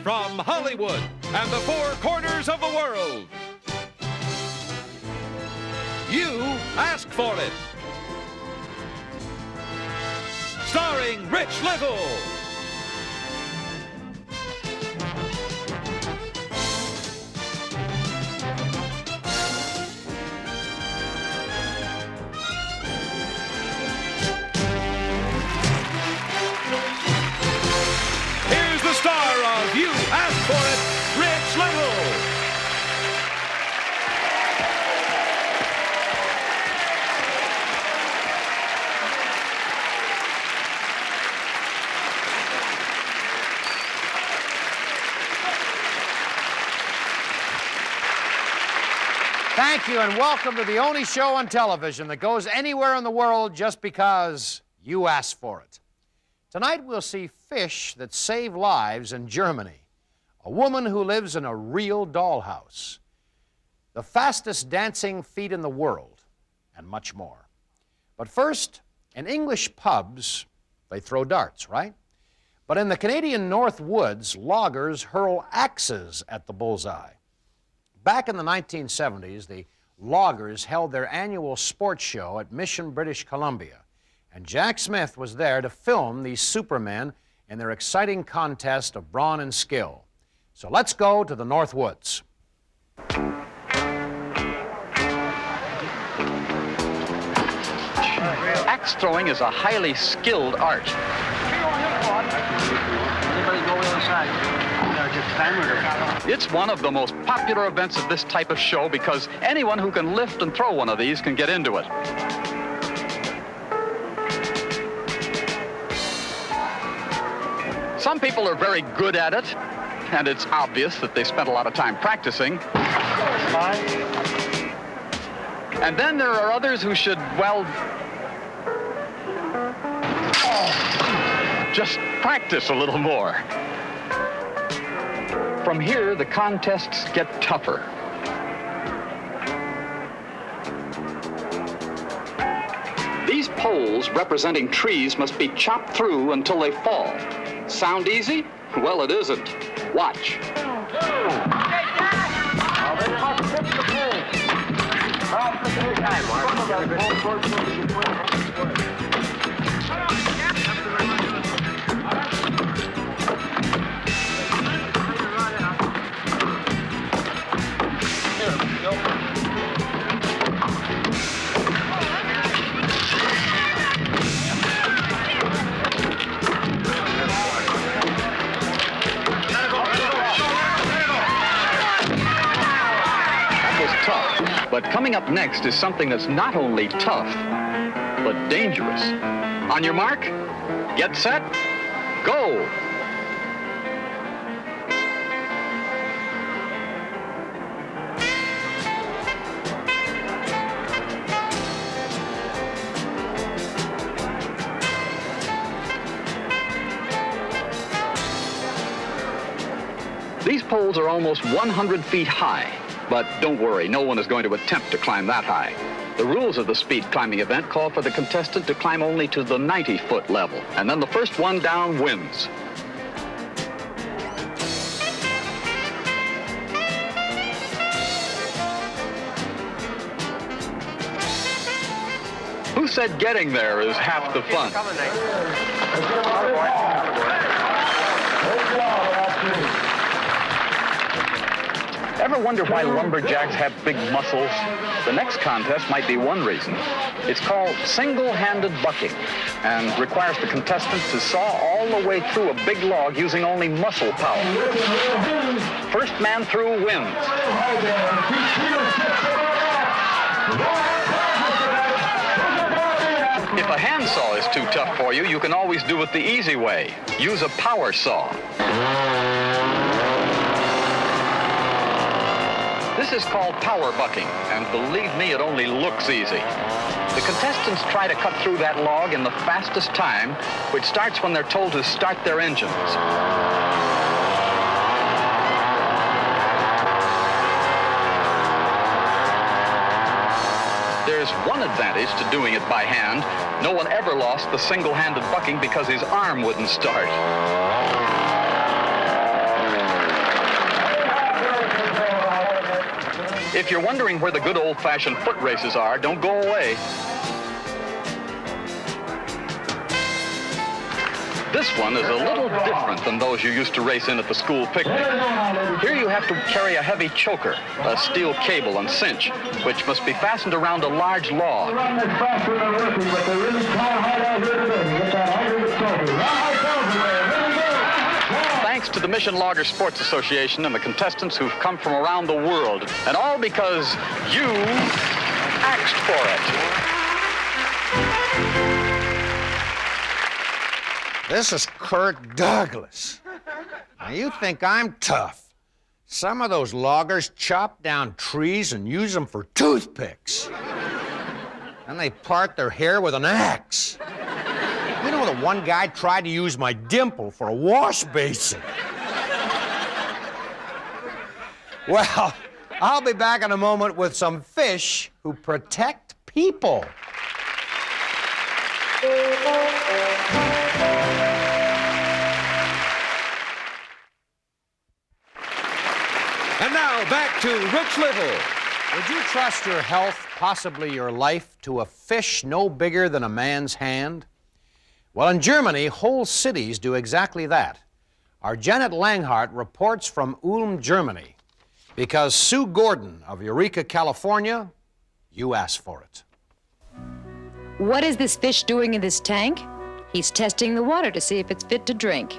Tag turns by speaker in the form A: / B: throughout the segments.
A: from Hollywood and the four corners of the world. You asked for it. Starring Rich Little. Here's the star of You Asked For It, Rich Little.
B: Thank you, and welcome to the only show on television that goes anywhere in the world just because you asked for it. Tonight we'll see fish that save lives in Germany, a woman who lives in a real dollhouse, the fastest dancing feet in the world, and much more. But first, in English pubs, they throw darts, right? But in the Canadian North Woods, loggers hurl axes at the bullseye. Back in the 1970s, the loggers held their annual sports show at Mission, British Columbia, and Jack Smith was there to film these supermen in their exciting contest of brawn and skill. So let's go to the North Woods.
C: Axe throwing is a highly skilled art. It's one of the most popular events of this type of show because anyone who can lift and throw one of these can get into it. Some people are very good at it, and it's obvious that they spent a lot of time practicing. And then there are others who should, well, just practice a little more. From here, the contests get tougher. These poles representing trees must be chopped through until they fall. Sound easy? Well, it isn't. Watch. But coming up next is something that's not only tough, but dangerous. On your mark, get set, go! These poles are almost 100 feet high. But don't worry, no one is going to attempt to climb that high. The rules of the speed climbing event call for the contestant to climb only to the 90-foot level, and then the first one down wins. Who said getting there is half the fun? Ever wonder why lumberjacks have big muscles? The next contest might be one reason. It's called single-handed bucking and requires the contestant to saw all the way through a big log using only muscle power. First man through wins. If a handsaw is too tough for you, you can always do it the easy way. Use a power saw. This is called power bucking, and believe me, it only looks easy. The contestants try to cut through that log in the fastest time, which starts when they're told to start their engines. There's one advantage to doing it by hand. No one ever lost the single-handed bucking because his arm wouldn't start. If you're wondering where the good old-fashioned foot races are, don't go away. This one is a little different than those you used to race in at the school picnic. Here you have to carry a heavy choker, a steel cable and cinch, which must be fastened around a large log. Thanks to the Mission Logger Sports Association and the contestants who've come from around the world, and all because you asked for it.
B: This is Kirk Douglas. Now, you think I'm tough. Some of those loggers chop down trees and use them for toothpicks. And they part their hair with an axe. You know, the one guy tried to use my dimple for a wash basin. Well, I'll be back in a moment with some fish who protect people.
A: And now back to Rich Little.
B: Would you trust your health, possibly your life, to a fish no bigger than a man's hand? Well, in Germany, whole cities do exactly that. Our Janet Langhart reports from Ulm, Germany, because Sue Gordon of Eureka, California, you asked for it.
D: What is this fish doing in this tank? He's testing the water to see if it's fit to drink.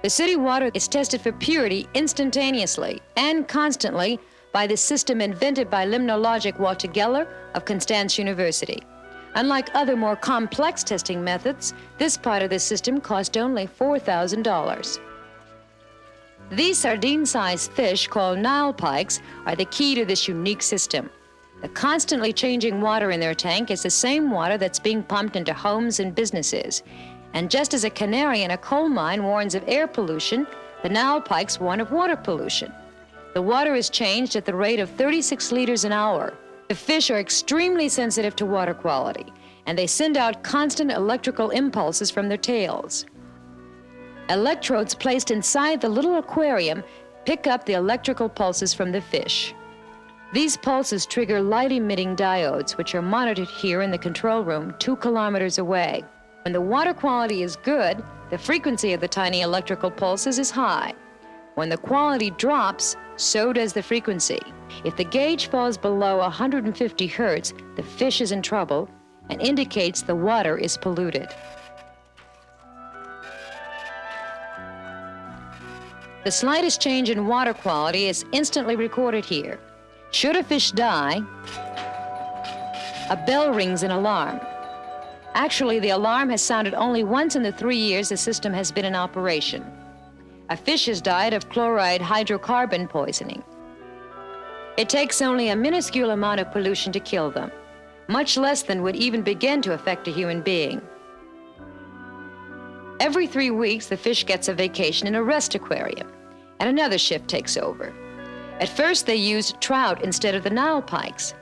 D: The city water is tested for purity instantaneously and constantly by the system invented by limnologic Walter Geller of Constance University. Unlike other more complex testing methods, this part of the system cost only $4,000. These sardine-sized fish, called Nile pikes, are the key to this unique system. The constantly changing water in their tank is the same water that's being pumped into homes and businesses. And just as a canary in a coal mine warns of air pollution, the Nile pikes warn of water pollution. The water is changed at the rate of 36 liters an hour. The fish are extremely sensitive to water quality, and they send out constant electrical impulses from their tails. Electrodes placed inside the little aquarium pick up the electrical pulses from the fish. These pulses trigger light-emitting diodes, which are monitored here in the control room 2 kilometers away. When the water quality is good, the frequency of the tiny electrical pulses is high. When the quality drops, so does the frequency. If the gauge falls below 150 hertz, the fish is in trouble and indicates the water is polluted. The slightest change in water quality is instantly recorded here. Should a fish die, a bell rings an alarm. Actually, the alarm has sounded only once in the 3 years the system has been in operation. A fish has died of chloride hydrocarbon poisoning. It takes only a minuscule amount of pollution to kill them, much less than would even begin to affect a human being. Every 3 weeks, the fish gets a vacation in a rest aquarium, and another shift takes over. At first, they used trout instead of the Nile pikes,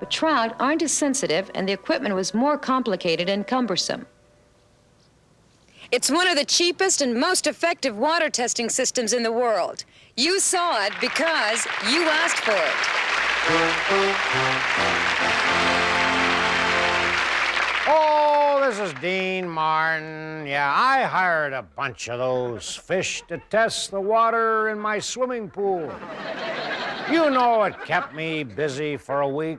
D: but trout aren't as sensitive, and the equipment was more complicated and cumbersome. It's one of the cheapest and most effective water testing systems in the world. You saw it because you asked for it.
B: Oh, this is Dean Martin. Yeah, I hired a bunch of those fish to test the water in my swimming pool. You know, it kept me busy for a week.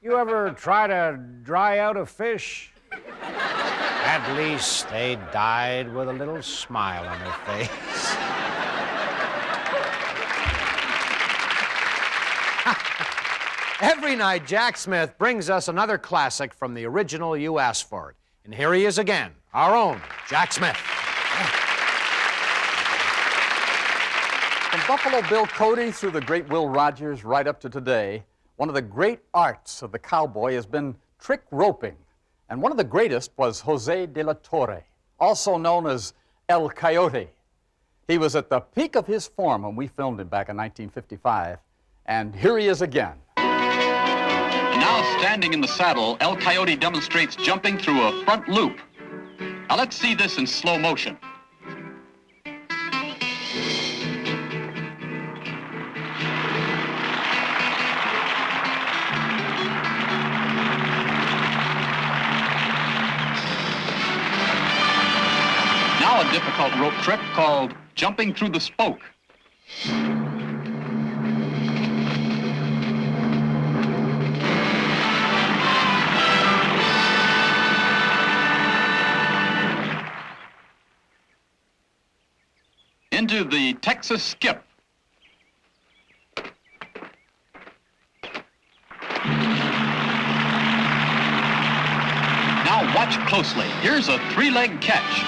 B: You ever try to dry out a fish? At least they died with a little smile on their face. Every night, Jack Smith brings us another classic from the original You Asked For It. And here he is again, our own Jack Smith.
E: From Buffalo Bill Cody through the great Will Rogers right up to today, one of the great arts of the cowboy has been trick roping. And one of the greatest was Jose de la Torre, also known as El Coyote. He was at the peak of his form when we filmed him back in 1955. And here he is again.
C: Now standing in the saddle, El Coyote demonstrates jumping through a front loop. Now let's see this in slow motion. difficult rope trick called jumping through the spoke. Into the Texas skip. Now watch closely. Here's a three-leg catch.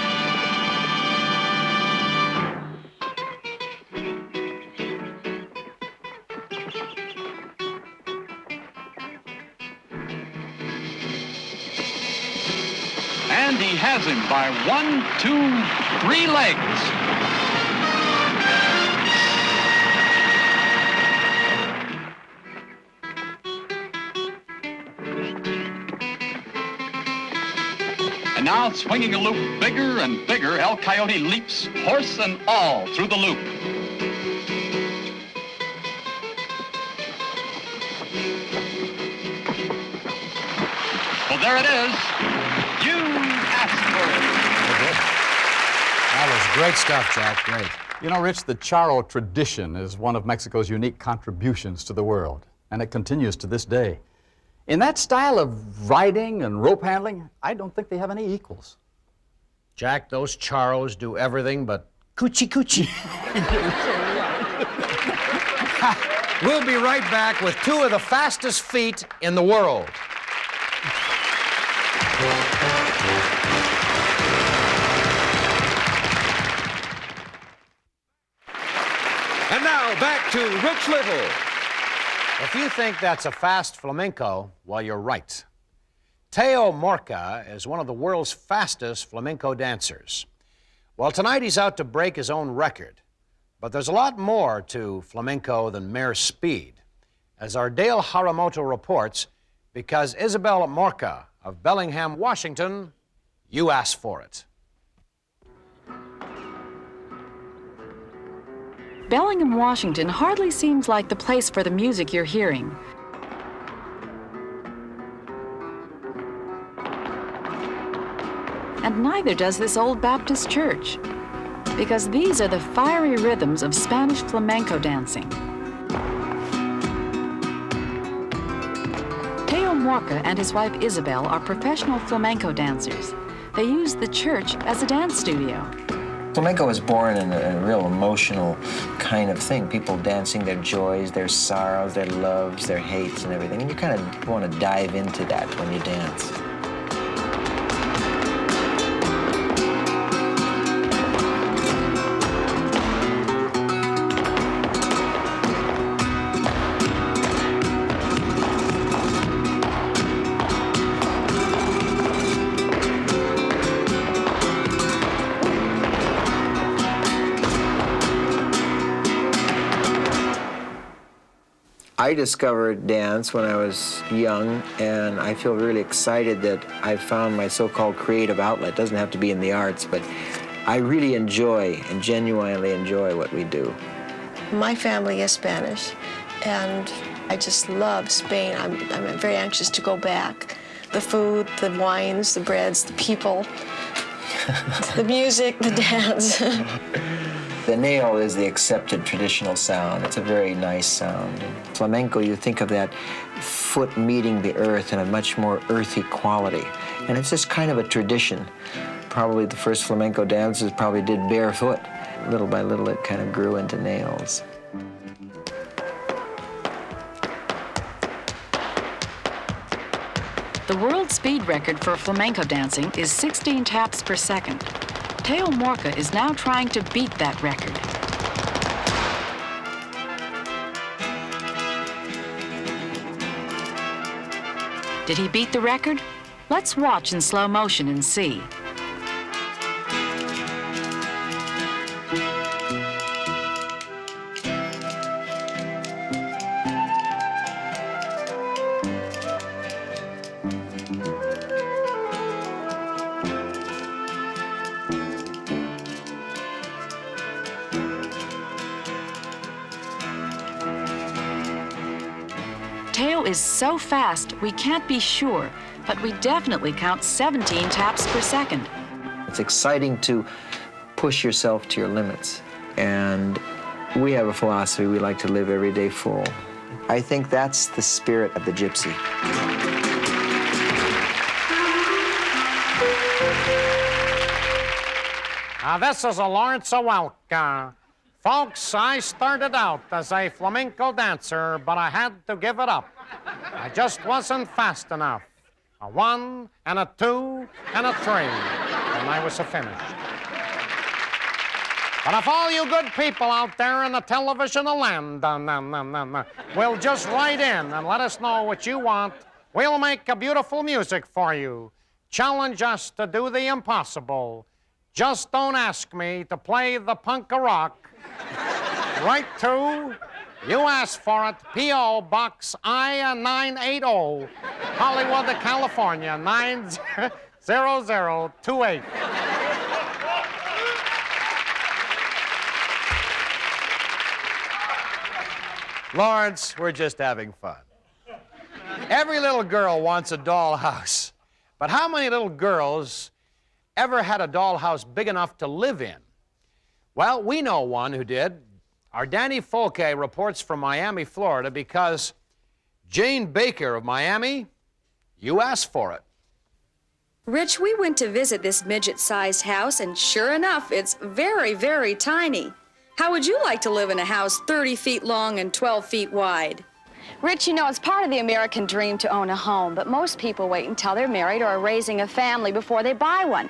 C: And he has him by 1, 2, 3 legs. And now, swinging a loop bigger and bigger, El Coyote leaps, horse and all, through the loop. Well, there it is. You asked for it.
B: That was great stuff, Jack. Great.
E: You know, Rich, the charro tradition is one of Mexico's unique contributions to the world, and it continues to this day. In that style of riding and rope handling, I don't think they have any equals.
B: Jack, those charros do everything but coochie coochie. We'll be right back with two of the fastest feet in the world.
A: And now back to Rich Little.
B: If you think that's a fast flamenco, well, you're right. Teo Morca is one of the world's fastest flamenco dancers. Well, tonight he's out to break his own record. But there's a lot more to flamenco than mere speed. As our Dale Haramoto reports, because Isabel Morca of Bellingham, Washington, you asked for it.
F: Bellingham, Washington hardly seems like the place for the music you're hearing. And neither does this old Baptist church, because these are the fiery rhythms of Spanish flamenco dancing. Teo Morca and his wife Isabel are professional flamenco dancers. They use the church as a dance studio.
G: Flamenco was born in a real emotional kind of thing. People dancing their joys, their sorrows, their loves, their hates and everything. And you kind of want to dive into that when you dance. I discovered dance when I was young, and I feel really excited that I found my so-called creative outlet. It doesn't have to be in the arts, but I really enjoy and genuinely enjoy what we do.
H: My family is Spanish, and I just love Spain. I'm very anxious to go back. The food, the wines, the breads, the people, the music, the dance.
G: The nail is the accepted traditional sound. It's a very nice sound. In flamenco, you think of that foot meeting the earth in a much more earthy quality. And it's just kind of a tradition. Probably the first flamenco dancers probably did barefoot. Little by little, it kind of grew into nails.
F: The world speed record for flamenco dancing is 16 taps per second. Teo Morca is now trying to beat that record. Did he beat the record? Let's watch in slow motion and see. Teo is so fast, we can't be sure, but we definitely count 17 taps per second.
G: It's exciting to push yourself to your limits. And we have a philosophy, we like to live every day full. I think that's the spirit of the gypsy.
B: This is a Lawrence Welk. Folks, I started out as a flamenco dancer, but I had to give it up. I just wasn't fast enough. A 1 and a 2 and a 3, and I was finished. But if all you good people out there in the television land will just write in and let us know what you want, we'll make a beautiful music for you. Challenge us to do the impossible. Just don't ask me to play the punk rock. Write to, you asked for it, P.O. Box I-980, Hollywood, California, 90028. Lawrence, we're just having fun. Every little girl wants a dollhouse, but how many little girls ever had a dollhouse big enough to live in? Well, we know one who did. Our Danny Folke reports from Miami, Florida, because Jane Baker of Miami, you asked for it.
I: Rich, we went to visit this midget-sized house, and sure enough, it's very, very tiny. How would you like to live in a house 30 feet long and 12 feet wide?
J: Rich, you know, it's part of the American dream to own a home, but most people wait until they're married or are raising a family before they buy one.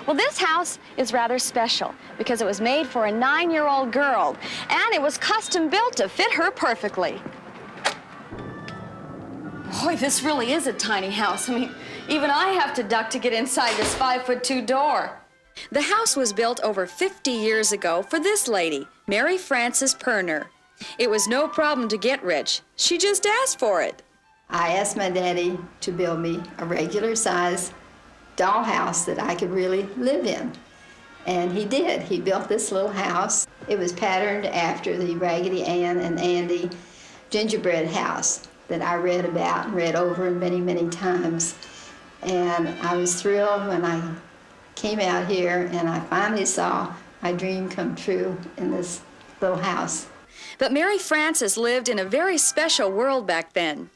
J: Well, this house is rather special because it was made for a 9-year-old girl, and it was custom built to fit her perfectly. Boy, this really is a tiny house. I mean, even I have to duck to get inside this 5'2" door.
I: The house was built over 50 years ago for this lady, Mary Frances Perner. It was no problem to get rich. She just asked for it.
K: I asked my daddy to build me a regular size dollhouse that I could really live in. And he did. He built this little house. It was patterned after the Raggedy Ann and Andy gingerbread house that I read about and read over many, many times. And I was thrilled when I came out here and I finally saw my dream come true in this little house.
I: But Mary Frances lived in a very special world back then.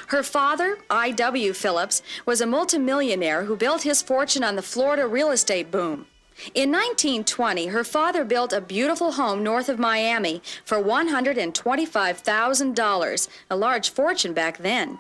I: Her father, I.W. Phillips, was a multimillionaire who built his fortune on the Florida real estate boom. In 1920, her father built a beautiful home north of Miami for $125,000, a large fortune back then.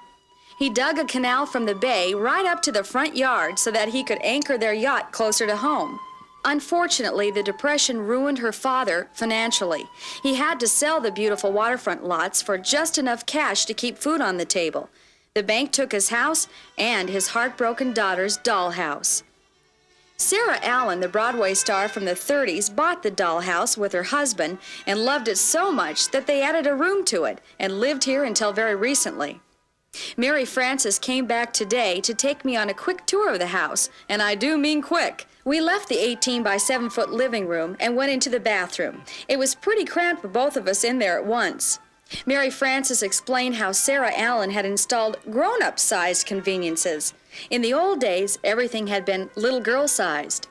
I: He dug a canal from the bay right up to the front yard so that he could anchor their yacht closer to home. Unfortunately, the Depression ruined her father financially. He had to sell the beautiful waterfront lots for just enough cash to keep food on the table. The bank took his house and his heartbroken daughter's dollhouse. Sarah Allen, the Broadway star from the 30s, bought the dollhouse with her husband and loved it so much that they added a room to it and lived here until very recently. Mary Frances came back today to take me on a quick tour of the house, and I do mean quick. We left the 18 by 7 foot living room and went into the bathroom. It was pretty cramped with both of us in there at once. Mary Frances explained how Sarah Allen had installed grown-up sized conveniences. In the old days, everything had been little girl sized.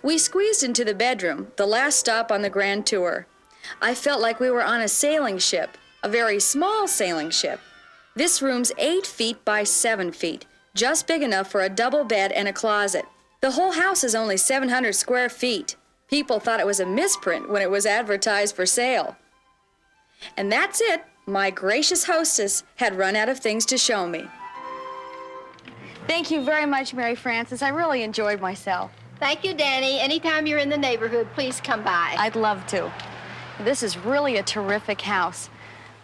I: We squeezed into the bedroom, the last stop on the grand tour. I felt like we were on a sailing ship, a very small sailing ship. This room's 8 feet by 7 feet, just big enough for a double bed and a closet. The whole house is only 700 square feet. People thought it was a misprint when it was advertised for sale. And that's it. My gracious hostess had run out of things to show me.
J: Thank you very much, Mary Frances. I really enjoyed myself.
K: Thank you, Danny. Anytime you're in the neighborhood, please come by.
J: I'd love to. This is really a terrific house.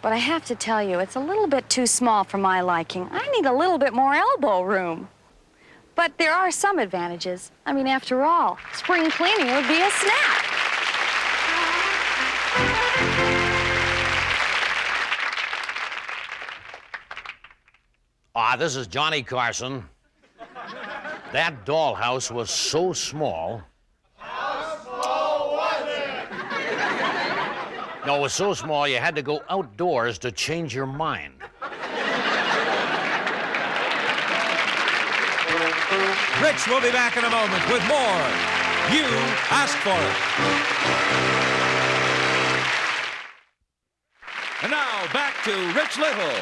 J: But I have to tell you, it's a little bit too small for my liking. I need a little bit more elbow room. But there are some advantages. I mean, after all, spring cleaning would be a snap.
B: This is Johnny Carson. That dollhouse was so small.
A: How small was it?
B: No, it was so small you had to go outdoors to change your mind.
A: Rich will be back in a moment with more You asked for it. And now back to Rich Little.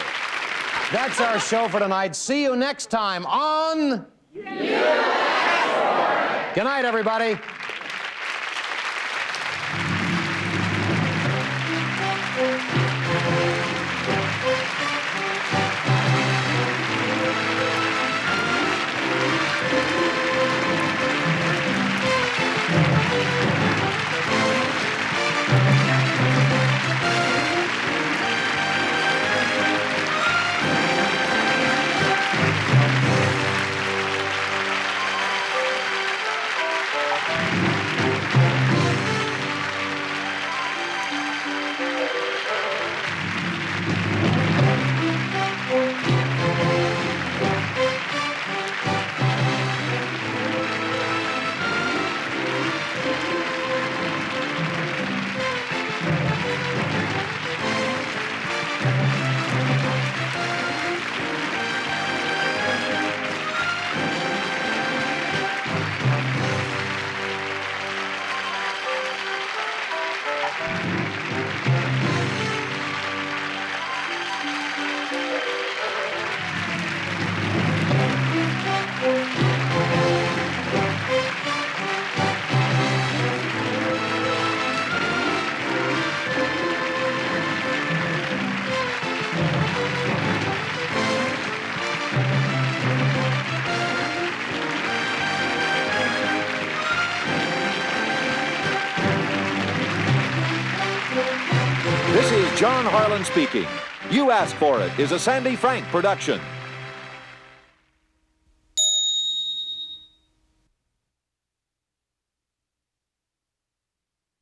B: That's our show for tonight. See you next time on... You Asked For It. Good night, everybody.
A: This is John Harlan speaking. You Asked For It is a Sandy Frank production.